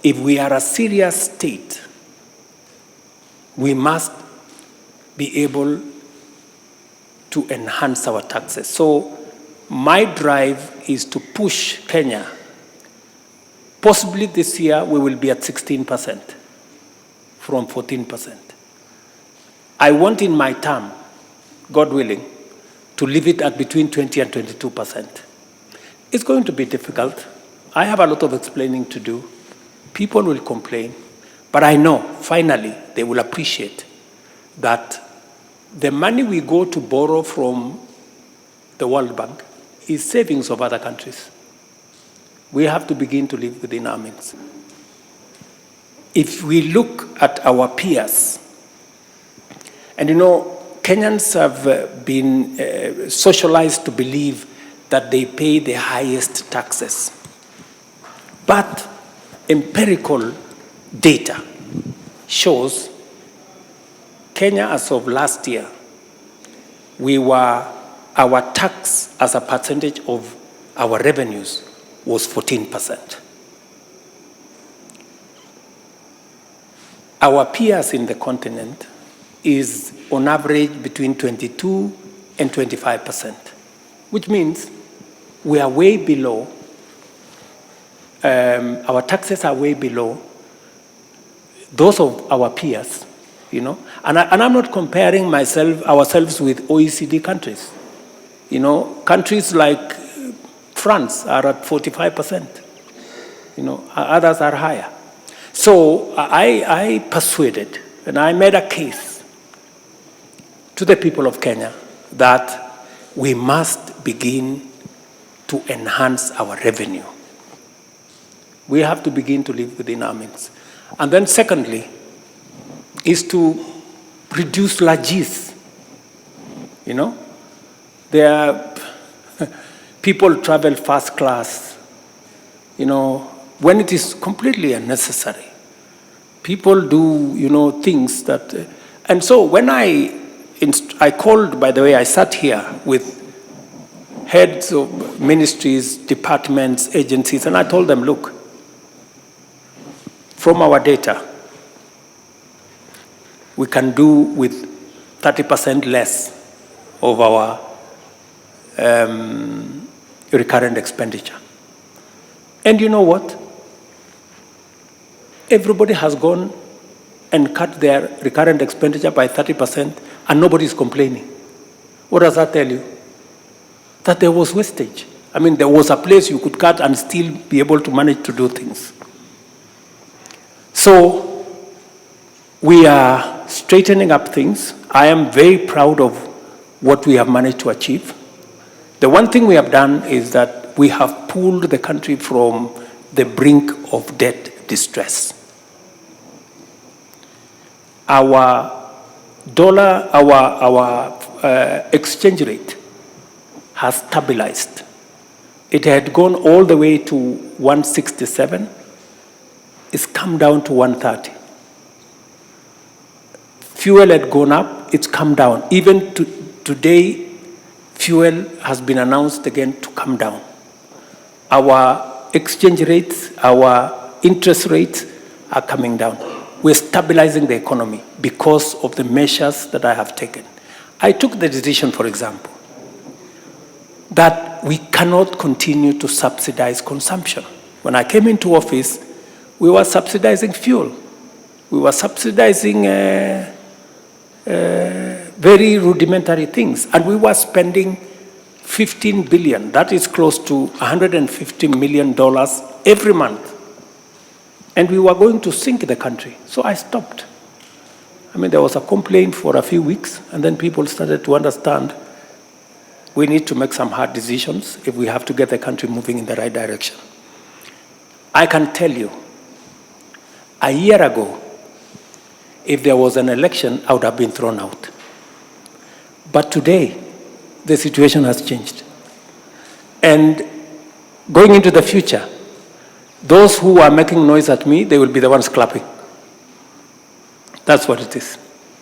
if we are a serious state, we must be able to enhance our taxes. So my drive is to push Kenya. Possibly this year we will be at 16% from 14%. I want in my term, God willing, to leave it at between 20 and 22%. It's going to be difficult. I have a lot of explaining to do. People will complain, but I know finally they will appreciate that the money we go to borrow from the World Bank is savings of other countries. We have to begin to live within our means. If we look at our peers, and you know, Kenyans have been socialized to believe that they pay the highest taxes. But empirical data shows Kenya as of last year, our tax as a percentage of our revenues was 14%. Our peers in the continent is on average between 22 and 25%, which means we are way below, our taxes are way below those of our peers, you know. And I'm not comparing ourselves with OECD countries. You know, countries like France are at 45%. You know, others are higher. So I persuaded and I made a case to the people of Kenya that we must begin to enhance our revenue. We have to begin to live within our means. And then secondly, is to reduce largesse. You know, people travel first class, you know, when it is completely unnecessary. People do, you know, things that, and so when I called, by the way, I sat here with heads of ministries, departments, agencies, and I told them, look, from our data, we can do with 30% less of our recurrent expenditure. And you know what? Everybody has gone and cut their recurrent expenditure by 30%, and nobody is complaining. What does that tell you? That there was wastage. I mean, there was a place you could cut and still be able to manage to do things. So we are straightening up things. I am very proud of what we have managed to achieve. The one thing we have done is that we have pulled the country from the brink of debt distress. Our dollar, our exchange rate has stabilized. It had gone all the way to 167. It's come down to 130. Fuel had gone up, it's come down. Even today, fuel has been announced again to come down. Our exchange rates, our interest rates are coming down. We're stabilizing the economy because of the measures that I have taken. I took the decision, for example, that we cannot continue to subsidize consumption. When I came into office, we were subsidizing fuel. We were subsidizing very rudimentary things. And we were spending 15 billion, that is close to $150 million every month. And we were going to sink the country. So I stopped. I mean, there was a complaint for a few weeks, and then people started to understand we need to make some hard decisions if we have to get the country moving in the right direction. I can tell you, a year ago, if there was an election, I would have been thrown out. But today, the situation has changed. And going into the future, those who are making noise at me, they will be the ones clapping. That's what it is.